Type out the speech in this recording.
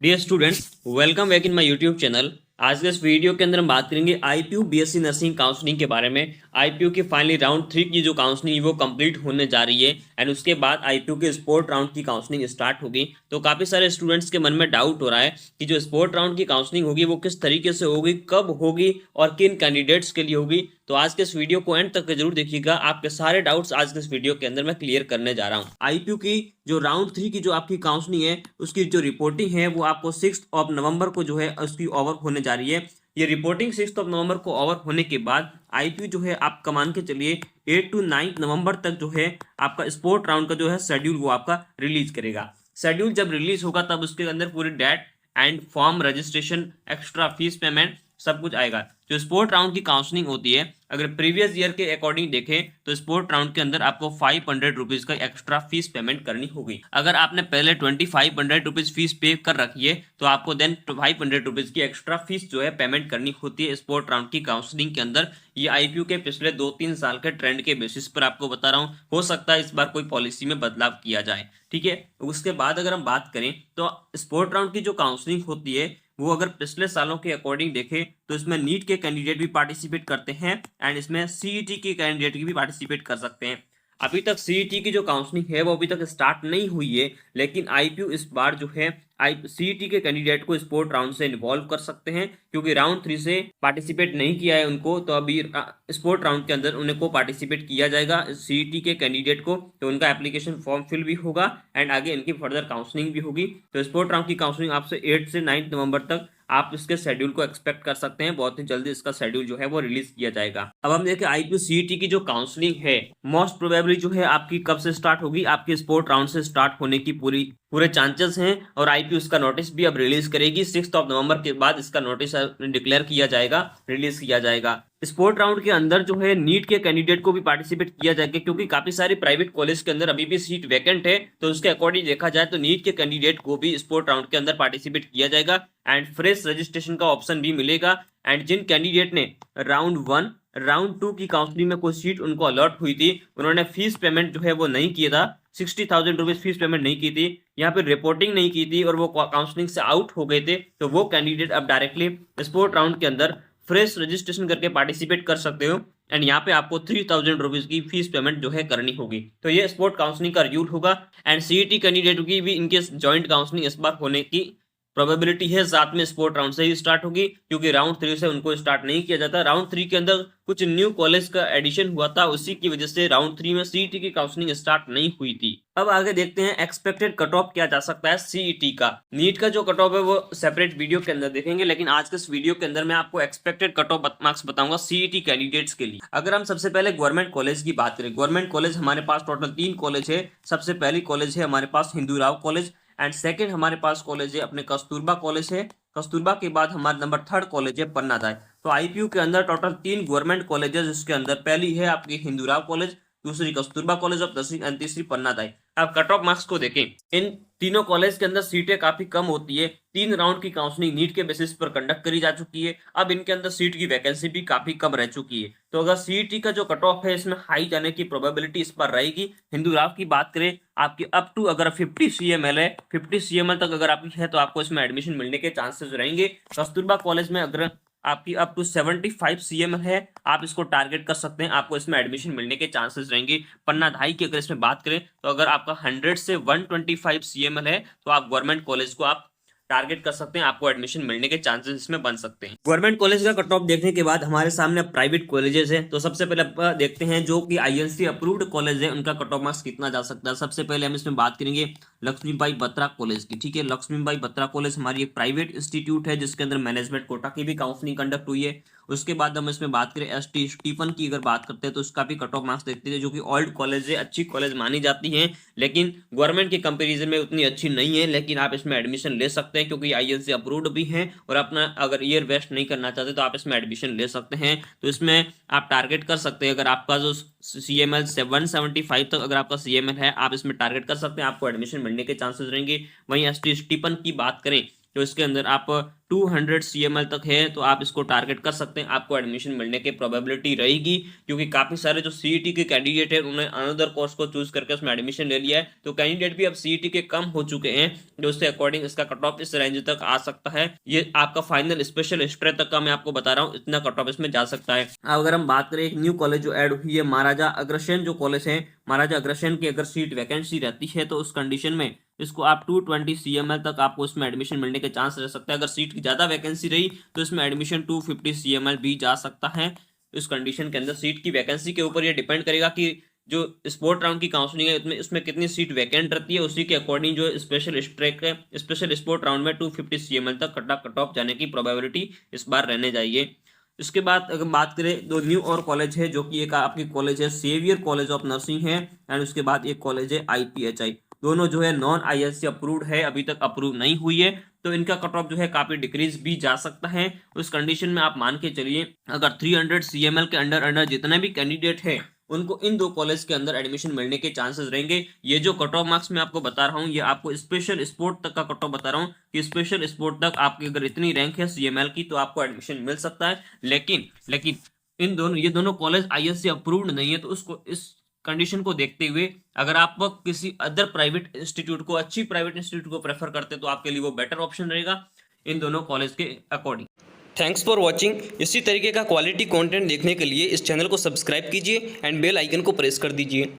Dear students, welcome back in my YouTube channel. आज के इस वीडियो के अंदर हम बात करेंगे आईपीयू बीएससी नर्सिंग काउंसलिंग के बारे में। आईपीयू की फाइनली राउंड 3 की जो काउंसलिंग है वो कंप्लीट होने जा रही है एंड उसके बाद आईपीयू के स्पोर्ट राउंड की काउंसलिंग स्टार्ट होगी। तो काफ़ी सारे स्टूडेंट्स के मन में डाउट हो रहा है कि जो स्पोर्ट राउंड की काउंसलिंग होगी वो किस तरीके से होगी, कब होगी और किन कैंडिडेट्स के लिए होगी। तो आज के इस वीडियो को एंड तक जरूर देखिएगा, आपके सारे डाउट्स आज के इस वीडियो के अंदर मैं क्लियर करने जा रहा हूँ। आईपीयू की जो राउंड 3 की जो आपकी काउंसलिंग है उसकी जो रिपोर्टिंग है वो आपको 6 नवंबर को जो है उसकी ओवर होने जा रही है। ये रिपोर्टिंग 6 नवंबर को ओवर होने के बाद आईपीयू जो है आप मान के चलिए 8 to 9 नवंबर तक जो है आपका स्पोर्ट राउंड का जो है शेड्यूल वो आपका रिलीज करेगा। शेड्यूल जब रिलीज होगा तब उसके अंदर पूरी date and form registration, extra fees payment सब कुछ आएगा। जो स्पोर्ट राउंड की काउंसलिंग होती है, अगर प्रीवियस ईयर के अकॉर्डिंग देखें तो स्पोर्ट राउंड के अंदर आपको 500 रुपीज का एक्स्ट्रा फीस पेमेंट करनी होगी। अगर आपने पहले 2500 रुपीज फीस पे कर रखी है तो आपको देन 500 रुपीज की एक्स्ट्रा फीस जो है पेमेंट करनी होती है स्पोर्ट राउंड की काउंसलिंग के अंदर। ये आईपीयू के पिछले 2-3 साल के ट्रेंड के बेसिस पर आपको बता रहा हूँ, हो सकता है इस बार कोई पॉलिसी में बदलाव किया जाए। ठीक है, उसके बाद अगर हम बात करें तो स्पोर्ट राउंड की जो काउंसलिंग होती है वो अगर पिछले सालों के अकॉर्डिंग देखें तो इसमें नीट के कैंडिडेट भी पार्टिसिपेट करते हैं एंड इसमें सीईटी के कैंडिडेट भी पार्टिसिपेट कर सकते हैं। अभी तक सीईटी की जो काउंसलिंग है वो अभी तक स्टार्ट नहीं हुई है, लेकिन आईपीयू इस बार जो है सीईटी के कैंडिडेट को स्पोर्ट राउंड से इन्वॉल्व कर सकते हैं, क्योंकि राउंड 3 से पार्टिसिपेट नहीं किया है उनको, तो अभी स्पोर्ट राउंड के अंदर उनको पार्टिसिपेट किया जाएगा सीईटी के कैंडिडेट को। तो उनका एप्लीकेशन फॉर्म फिल भी होगा एंड आगे इनकी फर्दर काउंसलिंग भी होगी। तो स्पोर्ट राउंड की काउंसलिंग आपसे 8 से 9 नवंबर तक आप इसके शेड्यूल को एक्सपेक्ट कर सकते हैं। बहुत ही जल्दी इसका शेड्यूल जो है वो रिलीज किया जाएगा। अब हम देखें आईपीयू सीईटी की जो काउंसलिंग है मोस्ट प्रोबेबली जो है आपकी कब से स्टार्ट होगी, आपके स्पोर्ट राउंड से स्टार्ट होने की पूरे चांसेस हैं। और आईपीयू इसका नोटिस भी अब रिलीज करेगी। 6 नवंबर के बाद इसका नोटिस डिक्लेयर किया जाएगा, रिलीज किया जाएगा। स्पोर्ट राउंड के अंदर जो है नीट के कैंडिडेट को भी पार्टिसिपेट किया जाएगा, क्योंकि काफी सारे प्राइवेट कॉलेज के अंदर अभी भी सीट वैकेंट है। तो उसके अकॉर्डिंग देखा जाए तो नीट के कैंडिडेट को भी स्पोर्ट राउंड के अंदर पार्टिसिपेट किया जाएगा एंड फ्रेश रजिस्ट्रेशन का ऑप्शन भी मिलेगा। एंड जिन कैंडिडेट ने राउंड 1 राउंड 2 की काउंसलिंग में कोई सीट उनको अलॉट हुई थी, उन्होंने फीस पेमेंट जो है वो नहीं किया था, 60,000 रुपीज फीस पेमेंट नहीं की थी, यहाँ पे रिपोर्टिंग नहीं की थी और वो काउंसलिंग से आउट हो गए थे, तो वो कैंडिडेट अब डायरेक्टली स्पोर्ट राउंड के अंदर फ्रेश रजिस्ट्रेशन करके पार्टिसिपेट कर सकते हो एंड यहाँ पे आपको 3,000 रुपीज की फीस पेमेंट जो है करनी होगी। तो ये स्पोर्ट काउंसलिंग का रूल होगा एंड सीईटी कैंडिडेट की भी इनके जॉइंट काउंसलिंग इस बार होने की प्रोबेबिलिटी है। साथ में स्पोर्ट राउंड से ही स्टार्ट होगी, क्योंकि राउंड 3 से उनको स्टार्ट नहीं किया जाता। राउंड 3 के अंदर कुछ न्यू कॉलेज का एडिशन हुआ था, उसी की वजह से राउंड 3 में सीईटी की काउंसलिंग स्टार्ट नहीं हुई थी। अब आगे देखते हैं एक्सपेक्टेड कट ऑफ क्या जा सकता है सीईटी का। नीट का जो कट ऑफ है वो सेपरेट वीडियो के अंदर देखेंगे, लेकिन आज के इस वीडियो के अंदर मैं आपको एक्सपेक्टेड कट ऑफ मार्क्स बताऊंगा सीईटी कैंडिडेट्स के लिए। अगर हम सबसे पहले गवर्नमेंट कॉलेज की बात करें, गवर्नमेंट कॉलेज हमारे पास टोटल 3 कॉलेज है। सबसे पहली कॉलेज है हमारे पास Hindu Rao college and second हमारे पास कॉलेज है अपने कस्तूरबा कॉलेज है। कस्तूरबा के बाद हमारा नंबर 3 कॉलेज है पन्ना दाई। तो आईपीयू के अंदर टोटल 3 गवर्नमेंट कॉलेजेस, जिसके अंदर पहली है आपकी हिंदू राव कॉलेज, दूसरी Kasturba college of nursing and तीसरी पन्ना दाई। अब कट ऑफ मार्क्स को देखें, इन तीनों कॉलेज के अंदर सीटें काफी कम होती है। 3 राउंड की काउंसलिंग नीट के बेसिस पर कंडक्ट करी जा चुकी है। अब इनके अंदर सीट की वैकेंसी भी काफी कम रह चुकी है। तो अगर सीईटी का जो कट ऑफ है इसमें हाई जाने की प्रोबेबिलिटी इस पर रहेगी। हिंदू राव की बात करें, आपकी अप टू अगर 50 CML है, 50 CML तक अगर आपकी है तो आपको इसमें एडमिशन मिलने के चांसेस रहेंगे। कस्तूरबा कॉलेज में अगर आपकी अप टू 75 CML है, आप इसको टारगेट कर सकते हैं, आपको इसमें एडमिशन मिलने के चांसेस रहेंगे। पन्ना धाई की अगर इसमें बात करें तो अगर आपका 100 से 125 CML है तो आप गवर्नमेंट कॉलेज को आप टारगेट कर सकते हैं, आपको एडमिशन मिलने के चांसेस इसमें बन सकते हैं। गवर्नमेंट कॉलेज का कट ऑफ देखने के बाद हमारे सामने प्राइवेट कॉलेजेस हैं। तो सबसे पहले देखते हैं जो कि आईएनसी अप्रूव्ड कॉलेज है उनका कट ऑफ मार्क्स कितना जा सकता है। सबसे पहले हम इसमें बात करेंगे लक्ष्मीबाई बत्रा कॉलेज की। ठीक है, लक्ष्मीबाई बत्रा कॉलेज हमारी एक प्राइवेट इंस्टीट्यूट है जिसके अंदर मैनेजमेंट कोटा की भी काउंसलिंग कंडक्ट हुई है। उसके बाद हम इसमें बात करें एसटी स्टीफन की अगर बात करते हैं तो उसका भी कट ऑफ मार्क्स देखते हैं, जो कि ओल्ड कॉलेज है, अच्छी कॉलेज मानी जाती है, लेकिन गवर्नमेंट के कंपेरिजन में उतनी अच्छी नहीं है। लेकिन आप इसमें एडमिशन ले सकते हैं क्योंकि आईएनसी अप्रूव्ड भी है और अपना अगर ईयर वेस्ट नहीं करना चाहते तो आप इसमें एडमिशन ले सकते हैं। तो इसमें आप टारगेट कर सकते हैं, अगर आपका जो CML 175 तक अगर आपका CML है आप इसमें टारगेट कर सकते हैं, आपको एडमिशन मिलने के चांसेस रहेंगे। वहीं एसटी स्टीफन की बात करें तो इसके अंदर आप 200 CML तक है तो आप इसको टारगेट कर सकते हैं, आपको एडमिशन मिलने की प्रोबेबिलिटी रहेगी, क्योंकि काफ़ी सारे जो CET के कैंडिडेट हैं उन्होंने अनदर कोर्स को चूज करके उसमें एडमिशन ले लिया है, तो कैंडिडेट भी अब CET के कम हो चुके हैं, जो उसके अकॉर्डिंग इसका कट ऑफ इस रेंज तक आ सकता है। ये आपका फाइनल स्पेशल हिस्ट्री तक का मैं आपको बता रहा हूँ, इतना कट ऑफ इसमें जा सकता है। अब अगर हम बात करें एक न्यू कॉलेज जो ऐड हुई है, महाराजा अग्रसेन जो कॉलेज है, महाराजा अग्रसेन की अगर सीट वैकेंसी रहती है तो उस कंडीशन में इसको आप 220 CML तक आपको इसमें एडमिशन मिलने के चांस रह सकता है। अगर सीट की ज़्यादा वैकेंसी रही तो इसमें एडमिशन 250 CML भी जा सकता है। इस कंडीशन के अंदर सीट की वैकेंसी के ऊपर ये डिपेंड करेगा कि जो स्पोर्ट राउंड की काउंसलिंग है इसमें कितनी सीट वैकेंट रहती है, उसी के अकॉर्डिंग जो स्पेशल स्ट्रैक है, स्पेशल स्पोर्ट राउंड में 250 CML तक कट ऑफ जाने की प्रोबेबिलिटी इस बार रहने चाहिए। इसके बाद अगर बात करें दो न्यू और कॉलेज है, जो कि एक आपकी कॉलेज है सेवियर कॉलेज ऑफ नर्सिंग है, एंड उसके बाद एक कॉलेज है IPHI। दोनों जो है नॉन ISC अप्रूव्ड है, अभी तक अप्रूव नहीं हुई है, तो इनका कट ऑफ जो है काफी डिक्रीज भी जा सकता है। उस कंडीशन में आप मान के चलिए अगर 300 CML के अंडर जितने भी कैंडिडेट है उनको इन दो कॉलेज के अंदर एडमिशन मिलने के चांसेस रहेंगे। ये जो कट ऑफ मार्क्स मैं आपको बता रहा हूँ ये आपको स्पेशल स्पोर्ट तक का कट ऑफ बता रहा हूँ कि स्पेशल स्पोर्ट तक आपकी अगर इतनी रैंक है CML की तो आपको एडमिशन मिल सकता है। लेकिन ये दोनों कॉलेज ISC अप्रूव्ड नहीं है, तो उसको इस कंडीशन को देखते हुए अगर आप किसी अदर प्राइवेट इंस्टीट्यूट को, अच्छी प्राइवेट इंस्टीट्यूट को प्रेफर करते हैं तो आपके लिए वो बेटर ऑप्शन रहेगा इन दोनों कॉलेज के अकॉर्डिंग। Thanks for watching. इसी तरीके का क्वालिटी कंटेंट देखने के लिए इस चैनल को सब्सक्राइब कीजिए एंड बेल आइकन को प्रेस कर दीजिए।